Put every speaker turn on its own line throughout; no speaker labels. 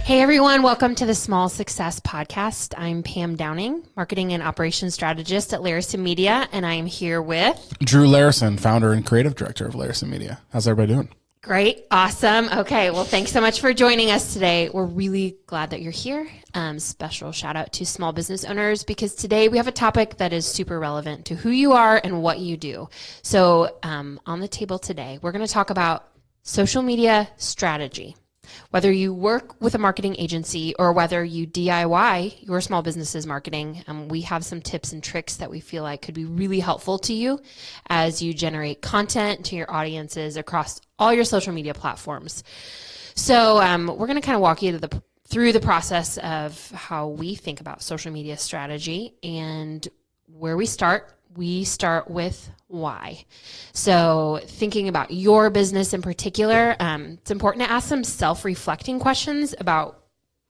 Hey everyone, welcome to the Small Success Podcast. I'm Pam Downing, Marketing and Operations Strategist at Larison Media, and I am here with
Drew Larison, founder and creative director of Larison Media. How's everybody doing?
Great. Awesome. Okay. Well, thanks so much for joining us today. We're really glad that you're here. Special shout out to small business owners because today we have a topic that is super relevant to who you are and what you do. So on the table today, we're going to talk about social media strategy. Whether you work with a marketing agency or whether you DIY your small business's marketing, we have some tips and tricks that we feel like could be really helpful to you as you generate content to your audiences across all your social media platforms. So we're going to kind of walk you through the process of how we think about social media strategy, and where we start with why. So thinking about your business in particular, it's important to ask some self-reflecting questions about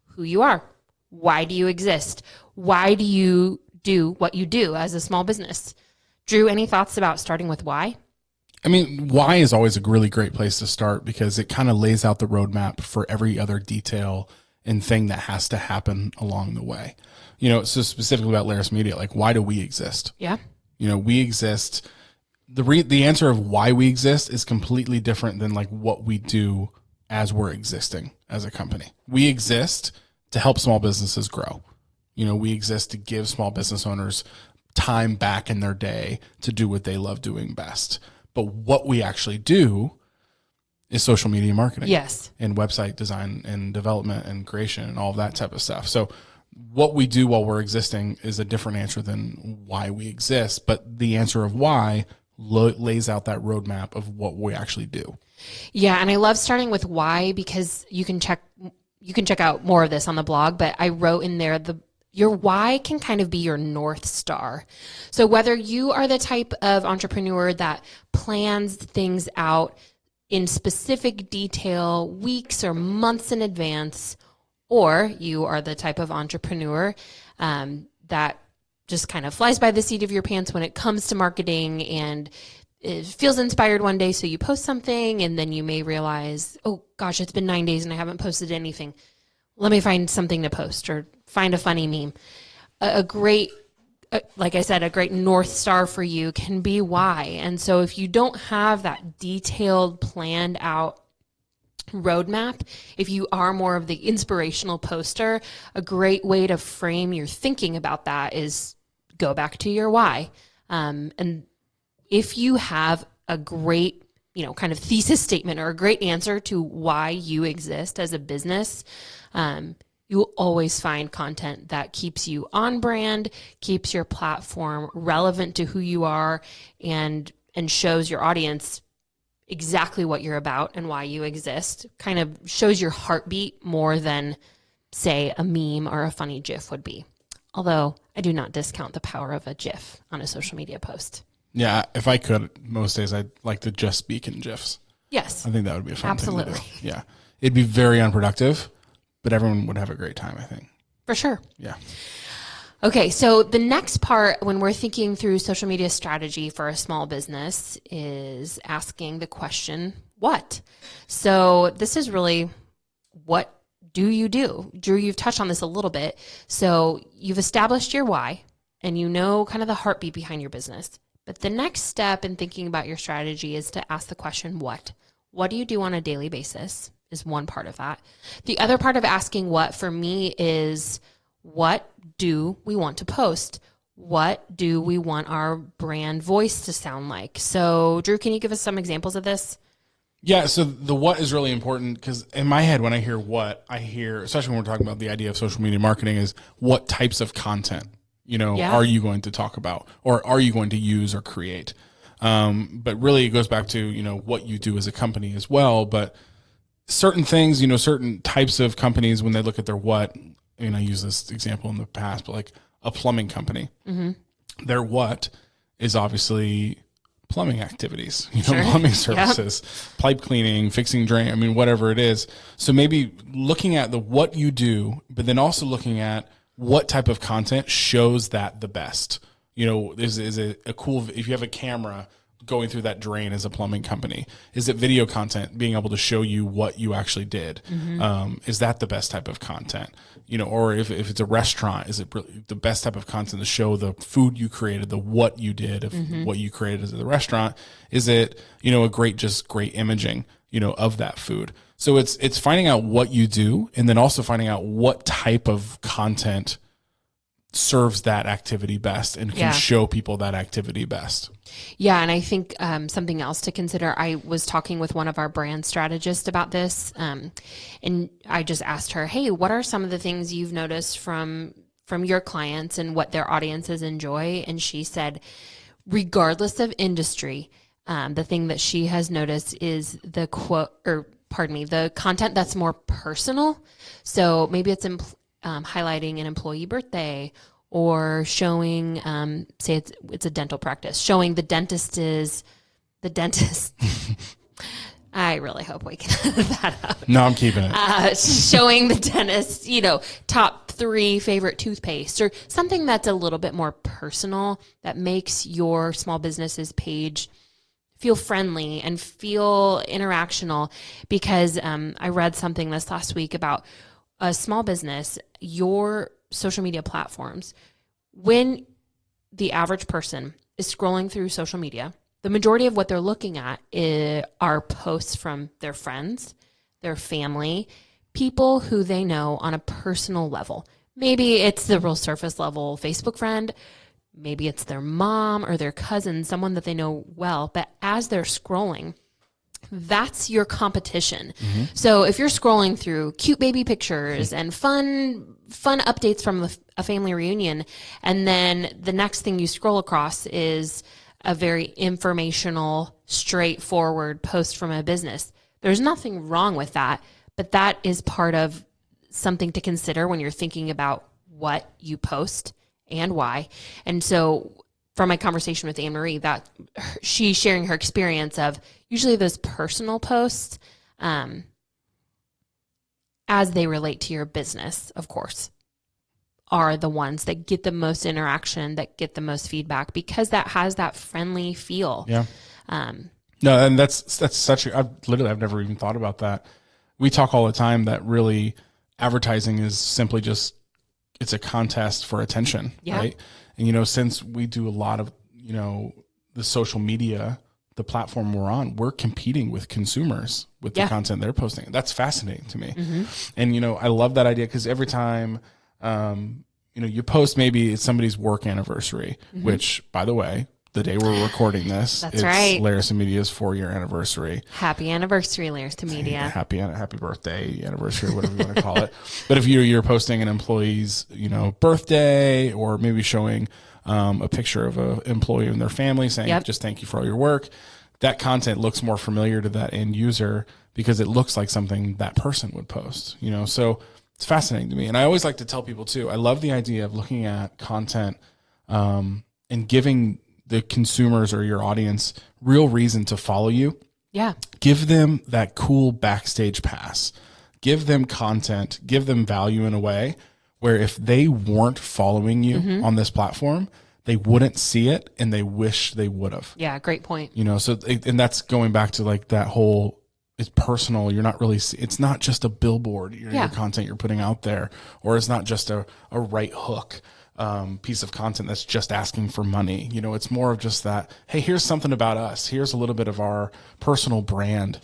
who you are. Why do you exist? Why do you do what you do as a small business? Drew, any thoughts about starting with why?
I mean, why is always a really great place to start because it kind of lays out the roadmap for every other detail and thing that has to happen along the way. You know, so specifically about Larison Media, like why do we exist?
Yeah.
You know, we exist. The answer of why we exist is completely different than like what we do as we're existing as a company. We exist to help small businesses grow. You know, we exist to give small business owners time back in their day to do what they love doing best. But what we actually do is social media marketing.
Yes.
And website design and development and creation and all of that type of stuff. So what we do while we're existing is a different answer than why we exist, but the answer of why lays out that roadmap of what we actually do.
Yeah, and I love starting with why because you can check out more of this on the blog, but I wrote in there your why can kind of be your North Star. So whether you are the type of entrepreneur that plans things out in specific detail weeks or months in advance, or you are the type of entrepreneur that just kind of flies by the seat of your pants when it comes to marketing and it feels inspired one day, so you post something and then you may realize, oh gosh, it's been 9 days and I haven't posted anything. Let me find something to post or find a funny meme. Like I said, a great North Star for you can be why. And so if you don't have that detailed, planned out roadmap, if you are more of the inspirational poster, a great way to frame your thinking about that is go back to your why. And if you have a great, kind of thesis statement or a great answer to why you exist as a business, you'll always find content that keeps you on brand, keeps your platform relevant to who you are, and shows your audience exactly what you're about and why you exist. Kind of shows your heartbeat more than, say, a meme or a funny GIF would be. Although I do not discount the power of a GIF on a social media post.
Yeah, if I could, most days I'd like to just speak in GIFs.
Yes.
I think that would be a fun
Absolutely.
thing to do. Yeah. It'd be very unproductive, but everyone would have a great time, I think.
For sure.
Yeah.
Okay, so the next part when we're thinking through social media strategy for a small business is asking the question, what? So this is really, what do you do? Drew, you've touched on this a little bit. So you've established your why and you know kind of the heartbeat behind your business. But the next step in thinking about your strategy is to ask the question, what? What do you do on a daily basis is one part of that. The other part of asking what for me is, what do we want to post? What do we want our brand voice to sound like? So, Drew, can you give us some examples of this?
Yeah, so the what is really important because in my head, when I hear what, I hear, especially when we're talking about the idea of social media marketing, is what types of content, are you going to talk about or are you going to use or create? But really it goes back to, what you do as a company as well. But certain things, certain types of companies, when they look at their what, I use this example in the past, but like a plumbing company, their what is obviously plumbing activities,
Sure.
plumbing services, pipe cleaning, fixing drain, whatever it is. So maybe looking at the what you do, but then also looking at what type of content shows that the best. Is it a cool, if you have a camera, going through that drain as a plumbing company? Is it video content, being able to show you what you actually did? Is that the best type of content? Or if it's a restaurant, is it the best type of content to show the food you created, the what you did of what you created as a restaurant? Is it, a great imaging, of that food? So it's finding out what you do, and then also finding out what type of content serves that activity best and can show people that activity best.
Yeah. And I think something else to consider, I was talking with one of our brand strategists about this, and I just asked her, hey, what are some of the things you've noticed from your clients and what their audiences enjoy? And she said, regardless of industry, the thing that she has noticed is the content that's more personal. So maybe it's highlighting an employee birthday, or showing, say it's a dental practice, showing the dentist. I really hope we can edit that out.
No, I'm keeping it.
Showing the dentist, top 3 favorite toothpaste, or something that's a little bit more personal, that makes your small business's page feel friendly and feel interactional. Because I read something this last week about a small business, your social media platforms, when the average person is scrolling through social media, the majority of what they're looking at are posts from their friends, their family, people who they know on a personal level. Maybe it's the real surface level Facebook friend. Maybe it's their mom or their cousin, someone that they know well. But as they're scrolling, that's your competition. So if you're scrolling through cute baby pictures and fun updates from a family reunion, and then the next thing you scroll across is a very informational, straightforward post from a business, there's nothing wrong with that. But that is part of something to consider when you're thinking about what you post and why. And so from my conversation with Anne-Marie, that she's sharing her experience of usually those personal posts, as they relate to your business, of course, are the ones that get the most interaction, that get the most feedback, because that has that friendly feel.
Yeah. No, and that's such a, I've never even thought about that. We talk all the time that really advertising is simply just, it's a contest for attention, right? And, since we do a lot of, the social media, the platform we're on, we're competing with consumers with the content they're posting. That's fascinating to me. And, I love that idea, because every time, you post, maybe it's somebody's work anniversary, which, by the way, the day we're recording this,
it's right.
Larissa Media's 4-year anniversary.
Happy anniversary, Larissa Media.
Happy birthday, anniversary, whatever you want to call it. But if you're posting an employee's, birthday, or maybe showing a picture of an employee and their family saying, just thank you for all your work, that content looks more familiar to that end user because it looks like something that person would post, so it's fascinating to me. And I always like to tell people too, I love the idea of looking at content and giving the consumers or your audience real reason to follow you.
Yeah.
Give them that cool backstage pass. Give them content, give them value in a way where if they weren't following you on this platform, they wouldn't see it and they wish they would have.
Yeah, great point.
So, and that's going back to like that whole, it's personal. You're not really, it's not just a billboard, your content you're putting out there, or it's not just a right hook piece of content that's just asking for money. It's more of just that, hey, here's something about us. Here's a little bit of our personal brand,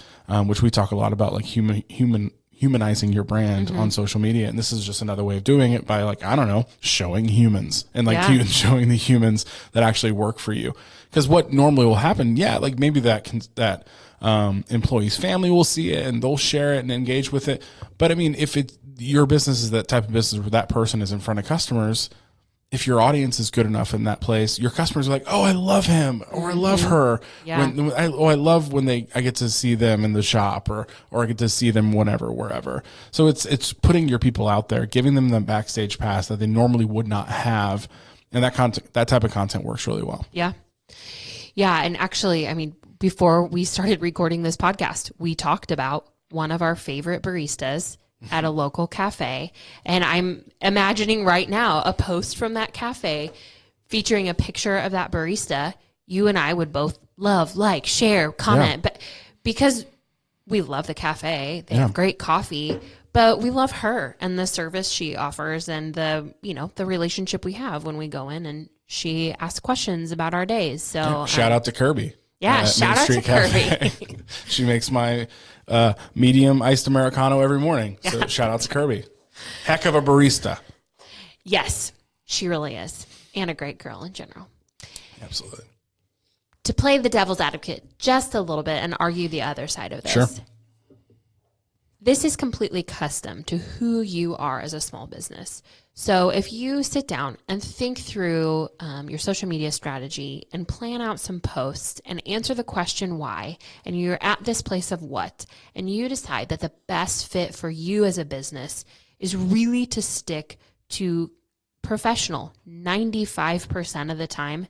which we talk a lot about, like humanizing your brand on social media. And this is just another way of doing it by, like, I don't know, showing humans and showing the humans that actually work for you. Because what normally will happen, like maybe that employee's family will see it and they'll share it and engage with it. But I mean, if your business is that type of business where that person is in front of customers, if your audience is good enough in that place, your customers are like, oh, I love him, or I love her.
Yeah.
I love when I get to see them in the shop, or I get to see them wherever. So it's putting your people out there, giving them the backstage pass that they normally would not have. And that type of content works really well.
Yeah. Yeah. And actually, I mean, before we started recording this podcast, we talked about one of our favorite baristas at a local cafe. And I'm imagining right now a post from that cafe featuring a picture of that barista. You and I would both love, like, share, comment. But because we love the cafe, they have great coffee, but we love her and the service she offers and the, the relationship we have when we go in and she asks questions about our days. So
shout out to Kirby.
Yeah, shout out to Kirby.
She makes my medium iced Americano every morning. So shout out to Kirby. Heck of a barista.
Yes, she really is. And a great girl in general.
Absolutely.
To play the devil's advocate just a little bit and argue the other side of this.
Sure.
This is completely custom to who you are as a small business. So if you sit down and think through your social media strategy and plan out some posts and answer the question why, and you're at this place of what, and you decide that the best fit for you as a business is really to stick to professional 95% of the time,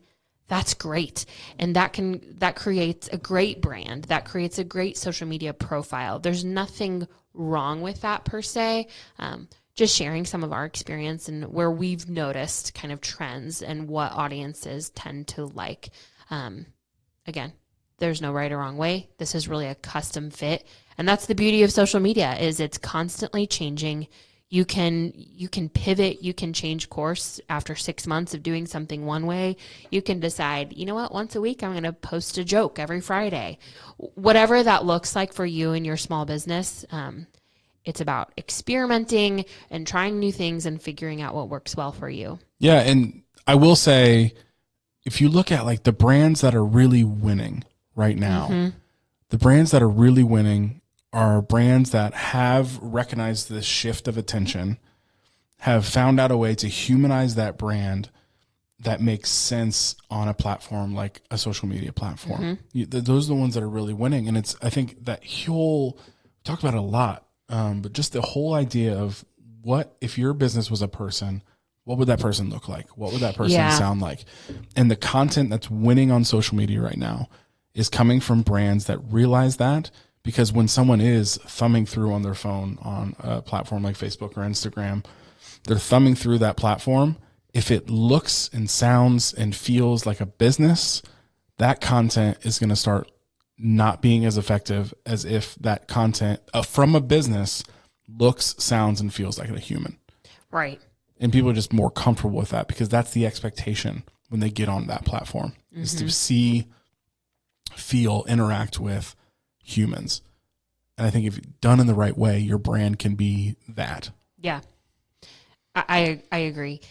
that's great. And that creates a great brand. That creates a great social media profile. There's nothing wrong with that per se. Just sharing some of our experience and where we've noticed kind of trends and what audiences tend to like. Again, there's no right or wrong way. This is really a custom fit. And that's the beauty of social media is it's constantly changing. You can pivot, you can change course after 6 months of doing something one way. You can decide, you know what, once a week I'm going to post a joke every Friday. Whatever that looks like for you and your small business, it's about experimenting and trying new things and figuring out what works well for you.
Yeah, and I will say, if you look at like the brands that are really winning right now, the brands that are really winning are brands that have recognized this shift of attention, have found out a way to humanize that brand that makes sense on a platform like a social media platform. Those are the ones that are really winning. And I think that whole, talk about it a lot, but just the whole idea of what, if your business was a person, what would that person look like? What would that person sound like? And the content that's winning on social media right now is coming from brands that realize that. Because when someone is thumbing through on their phone on a platform like Facebook or Instagram, they're thumbing through that platform. If it looks and sounds and feels like a business, that content is going to start not being as effective as if that content from a business looks, sounds, and feels like a human.
Right.
And people are just more comfortable with that because that's the expectation when they get on that platform is to see, feel, interact with humans. And I think if done in the right way, your brand can be that.
Yeah, I agree.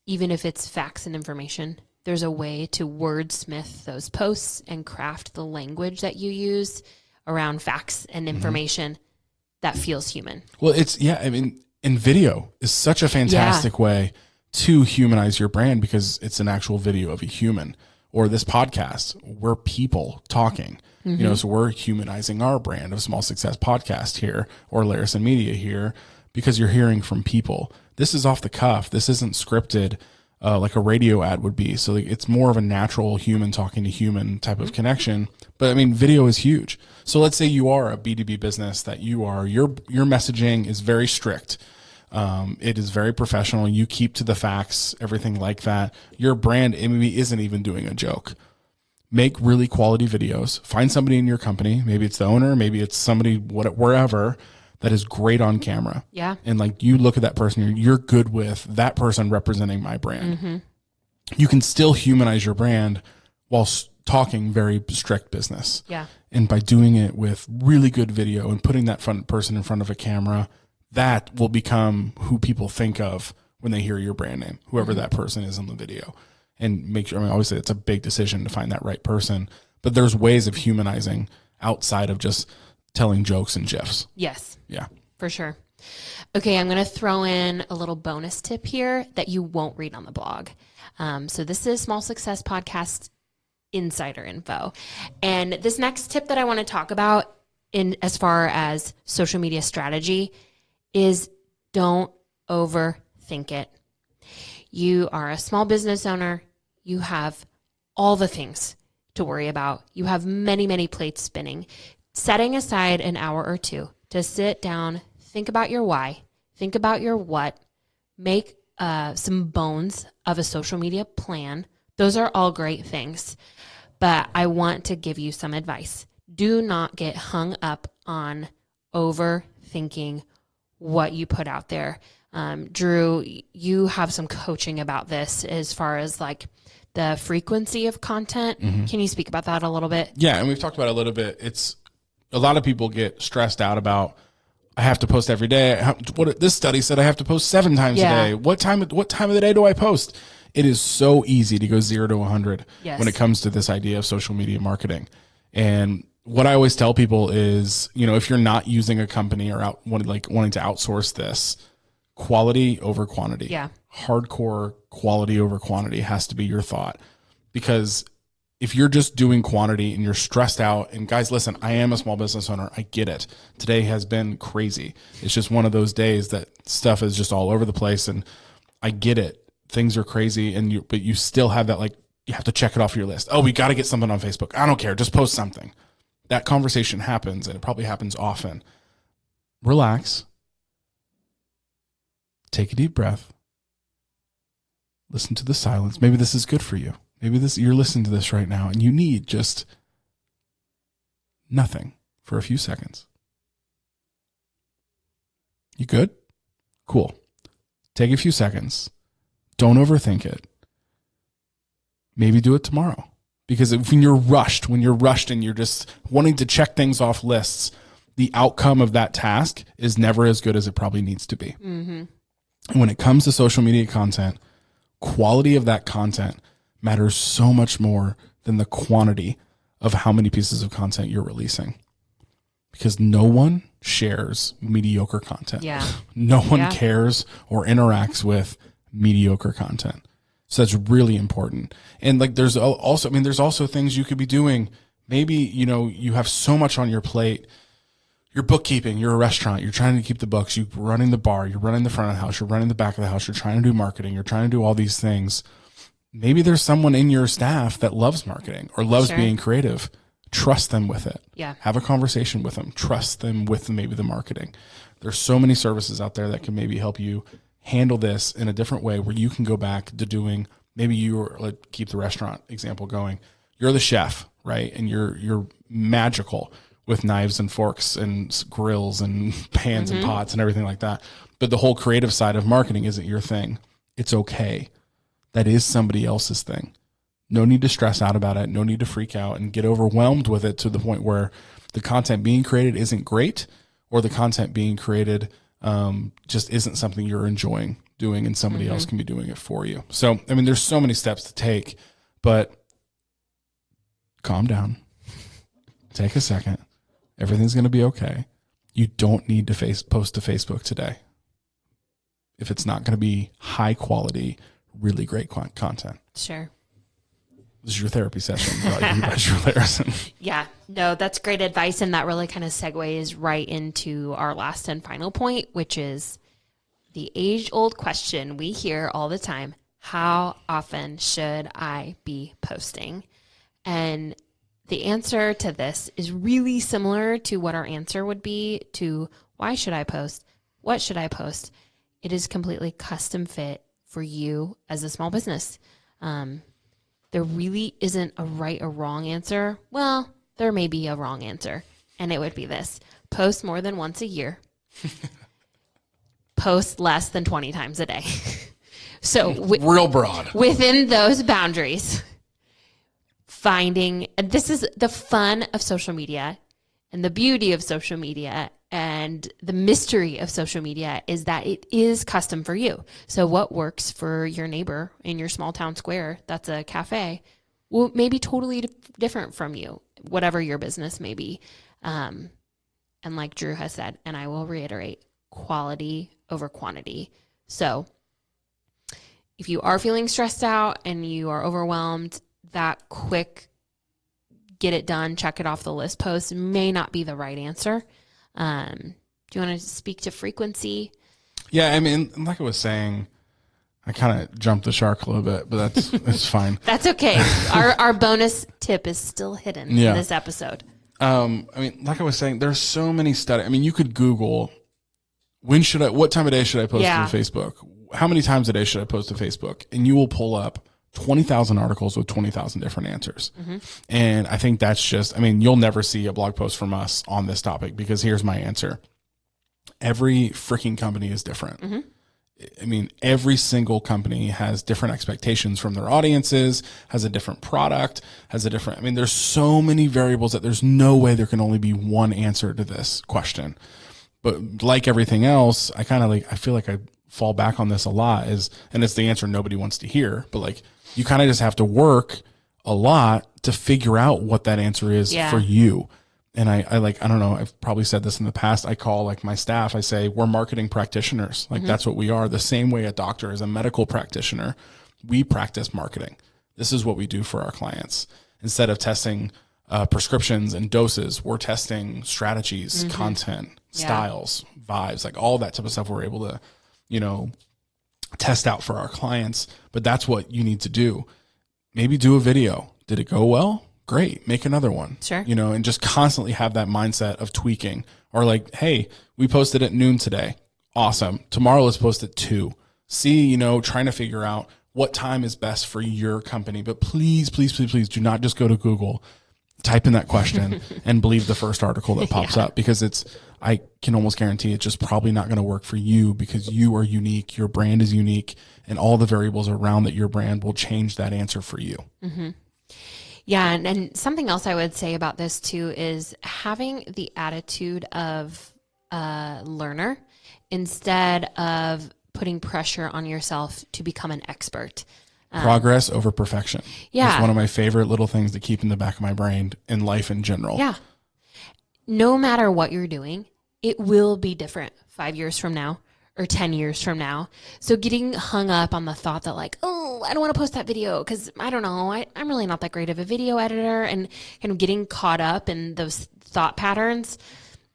Even if it's facts and information, there's a way to wordsmith those posts and craft the language that you use around facts and information that feels human. Well,
and video is such a fantastic way to humanize your brand because it's an actual video of a human. Or this podcast, we're people talking. So we're humanizing our brand of Small Success Podcast here or Larison Media here because you're hearing from people. This is off the cuff. This isn't scripted like a radio ad would be. So it's more of a natural human talking to human type of connection. But I mean, video is huge. So let's say you are a B2B business that your messaging is very strict. It is very professional. You keep to the facts, everything like that. Your brand maybe isn't even doing a joke. Make really quality videos. Find somebody in your company. Maybe it's the owner. Maybe it's somebody wherever that is great on camera.
Yeah.
And like you look at that person, you're good with that person representing my brand. You can still humanize your brand while talking very strict business.
Yeah.
And by doing it with really good video and putting that person in front of a camera, that will become who people think of when they hear your brand name, whoever that person is in the video. And make sure, obviously it's a big decision to find that right person, but there's ways of humanizing outside of just telling jokes and GIFs.
Yes.
Yeah.
For sure. Okay, I'm going to throw in a little bonus tip here that you won't read on the blog. So this is Small Success Podcast insider info. And this next tip that I want to talk about in as far as social media strategy is don't overthink it. You are a small business owner. You have all the things to worry about. You have many, many plates spinning. Setting aside an hour or two to sit down, think about your why, think about your what, make some bones of a social media plan. Those are all great things. but I want to give you some advice. Do not get hung up on overthinking what you put out there. Drew, you have some coaching about this as far as like the frequency of content. Mm-hmm. Can you speak about that a little bit?
Yeah, and we've talked about it a little bit. It's a lot of people get stressed out about, I have to post every day. What this study said I have to post 7 times a day. What time of the day do I post? It is so easy to go 0 to 100 when it comes to this idea of social media marketing. And what I always tell people is, if you're not using a company or wanting to outsource this, quality over quantity.
Yeah.
Hardcore quality over quantity has to be your thought. Because if you're just doing quantity and you're stressed out, and guys, listen, I am a small business owner. I get it. Today has been crazy. It's just one of those days that stuff is just all over the place, and I get it. Things are crazy, but you still have that, like, you have to check it off your list. Oh, we got to get something on Facebook. I don't care. Just post something. That conversation happens, and it probably happens often. Relax. Take a deep breath. Listen to the silence. Maybe this is good for you. Maybe you're listening to this right now, and you need just nothing for a few seconds. You good? Cool. Take a few seconds. Don't overthink it. Maybe do it tomorrow. Because when you're rushed and you're just wanting to check things off lists, the outcome of that task is never as good as it probably needs to be. Mm-hmm. And when it comes to social media content, quality of that content matters so much more than the quantity of how many pieces of content you're releasing. Because no one shares mediocre content.
Yeah.
No one cares or interacts with mediocre content. So that's really important. And like, there's also things you could be doing. Maybe, you have so much on your plate. You're bookkeeping, you're a restaurant, you're trying to keep the books, you're running the bar, you're running the front of the house, you're running the back of the house, you're trying to do marketing, you're trying to do all these things. Maybe there's someone in your staff that loves marketing or loves being creative. Trust them with it.
Yeah.
Have a conversation with them. Trust them with maybe the marketing. There's so many services out there that can maybe help you handle this in a different way, where you can go back to doing, maybe keep the restaurant example going. You're the chef, right? And you're magical with knives and forks and grills and pans and pots and everything like that. But the whole creative side of marketing isn't your thing. It's okay. That is somebody else's thing. No need to stress out about it. No need to freak out and get overwhelmed with it to the point where the content being created isn't great, or the content being created just isn't something you're enjoying doing, and somebody else can be doing it for you. So, there's so many steps to take, but calm down. Take a second. Everything's going to be okay. You don't need to post to Facebook today if it's not going to be high quality, really great content.
Sure.
This is your therapy session brought to you by Drew Larison.
Yeah, no, that's great advice. And that really kind of segues right into our last and final point, which is the age-old question we hear all the time: how often should I be posting? And the answer to this is really similar to what our answer would be to why should I post? What should I post? It is completely custom fit for you as a small business. There really isn't a right or wrong answer. Well, there may be a wrong answer, and it would be this: post more than once a year. Post less than 20 times a day. So
real broad.
Within those boundaries, and this is the fun of social media and the beauty of social media and the mystery of social media, is that it is custom for you. So what works for your neighbor in your small town square that's a cafe will maybe totally different from you, whatever your business may be. And like Drew has said, and I will reiterate, quality over quantity. So if you are feeling stressed out and you are overwhelmed, that quick get it done, check it off the list post may not be the right answer. Do you want to speak to frequency?
Yeah, like I was saying, I kind of jumped the shark a little bit, but that's fine.
That's okay. Our bonus tip is still hidden in this episode.
Like I was saying, there's so many studies. You could Google, what time of day should I post to Facebook? How many times a day should I post to Facebook? And you will pull up 20,000 articles with 20,000 different answers. And I think that's just, I mean, you'll never see a blog post from us on this topic, because here's my answer. Every freaking company is different. I mean, every single company has different expectations from their audiences, has a different product, has a different, I mean, there's so many variables that there's no way there can only be one answer to this question. But like everything else, I feel like I fall back on this a lot and it's the answer nobody wants to hear, but like, you kind of just have to work a lot to figure out what that answer is for you. And I don't know, I've probably said this in the past. I call like my staff, I say, we're marketing practitioners. Like that's what we are. The same way a doctor is a medical practitioner, we practice marketing. This is what we do for our clients. Instead of testing prescriptions and doses, we're testing strategies, content, styles, vibes, like all that type of stuff we're able to, test out for our clients. But that's what you need to do. Maybe do a video. Did it go well? Great. Make another one.
Sure.
And just constantly have that mindset of tweaking, or like, hey, we posted at noon today. Awesome. Tomorrow let's post at 2. See, trying to figure out what time is best for your company. But please, please, please, please do not just go to Google, type in that question and believe the first article that pops up, because I can almost guarantee it's just probably not going to work for you, because you are unique. Your brand is unique, and all the variables around that your brand will change that answer for you.
Yeah. And something else I would say about this too is having the attitude of a learner instead of putting pressure on yourself to become an expert.
Progress over perfection.
Yeah.
It's one of my favorite little things to keep in the back of my brain in life in general.
Yeah. No matter what you're doing, it will be different 5 years from now or 10 years from now. So getting hung up on the thought that like, oh, I don't want to post that video because I don't know, I'm really not that great of a video editor, and kind of getting caught up in those thought patterns.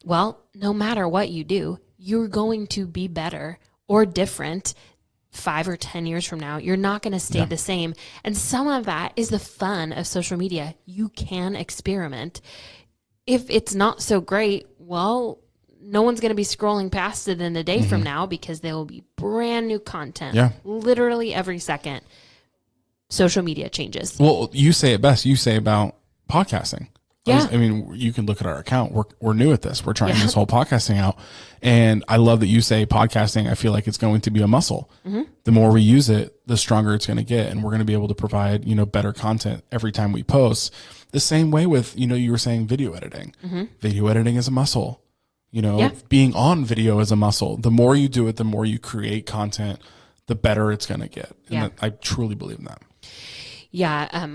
Well, no matter what you do, you're going to be better or different 5 or 10 years from now. You're not going to stay the same. And some of that is the fun of social media. You can experiment. If it's not so great, well, no one's going to be scrolling past it in a day from now, because there will be brand new content literally every second. Social media changes.
Well, you say it best. You say about podcasting.
Yeah.
I mean, you can look at our account. We're new at this. We're trying this whole podcasting out. And I love that you say podcasting. I feel like it's going to be a muscle. The more we use it, the stronger it's going to get. And we're going to be able to provide, better content every time we post. The same way with, you were saying video editing. Video editing is a muscle. Being on video is a muscle. The more you do it, the more you create content, the better it's going to get. And I truly believe in that.
Yeah.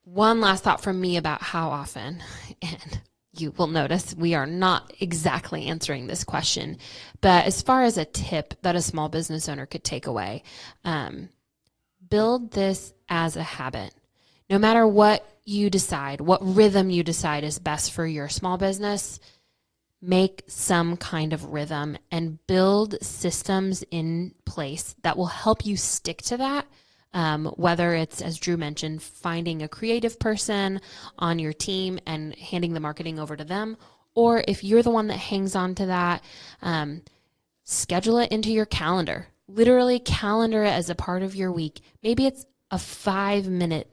One last thought from me about how often, and you will notice we are not exactly answering this question, but as far as a tip that a small business owner could take away, build this as a habit. No matter what you decide, what rhythm you decide is best for your small business, make some kind of rhythm and build systems in place that will help you stick to that. Whether it's, as Drew mentioned, finding a creative person on your team and handing the marketing over to them, or if you're the one that hangs on to that, schedule it into your calendar. Literally calendar it as a part of your week. Maybe it's a 5-minute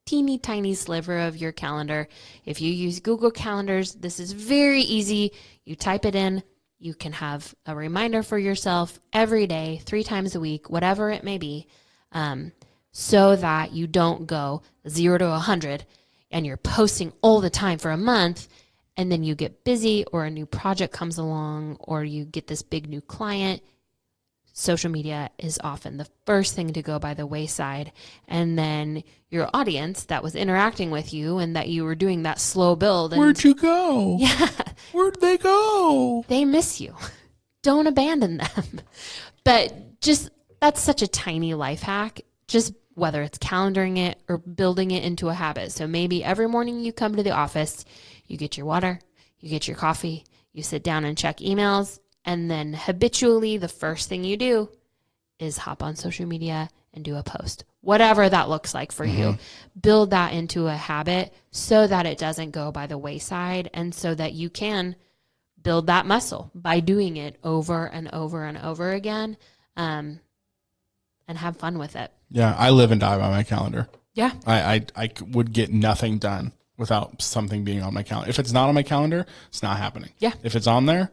teeny tiny sliver of your calendar. If you use Google Calendars, this is very easy. You type it in. You can have a reminder for yourself every day, 3 times a week, whatever it may be. So that you don't go 0 to 100 and you're posting all the time for a month, and then you get busy or a new project comes along or you get this big new client. Social media is often the first thing to go by the wayside. And then your audience that was interacting with you and that you were doing that slow build. And,
where'd you go?
Yeah.
Where'd they go?
They miss you. Don't abandon them. But that's such a tiny life hack. Just whether it's calendaring it or building it into a habit. So maybe every morning you come to the office, you get your water, you get your coffee, you sit down and check emails, and then habitually the first thing you do is hop on social media and do a post. Whatever that looks like for you, build that into a habit so that it doesn't go by the wayside, and so that you can build that muscle by doing it over and over and over again. And and have fun with it.
Yeah. I live and die by my calendar.
Yeah.
I would get nothing done without something being on my calendar. If it's not on my calendar, it's not happening.
Yeah.
If it's on there,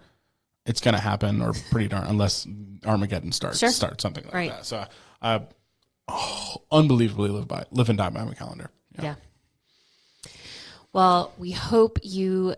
it's going to happen, or pretty darn, unless Armageddon starts something like that. So unbelievably live and die by my calendar.
Yeah. Well, we hope you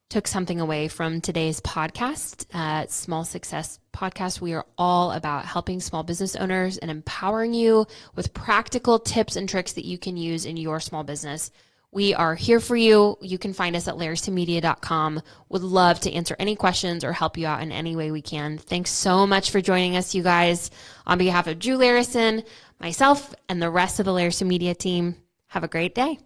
took something away from today's podcast, Small Success Podcast. We are all about helping small business owners and empowering you with practical tips and tricks that you can use in your small business. We are here for you. You can find us at lairstomedia.com. Would love to answer any questions or help you out in any way we can. Thanks so much for joining us, you guys. On behalf of Drew Larison, myself, and the rest of the Lairsto Media team, have a great day.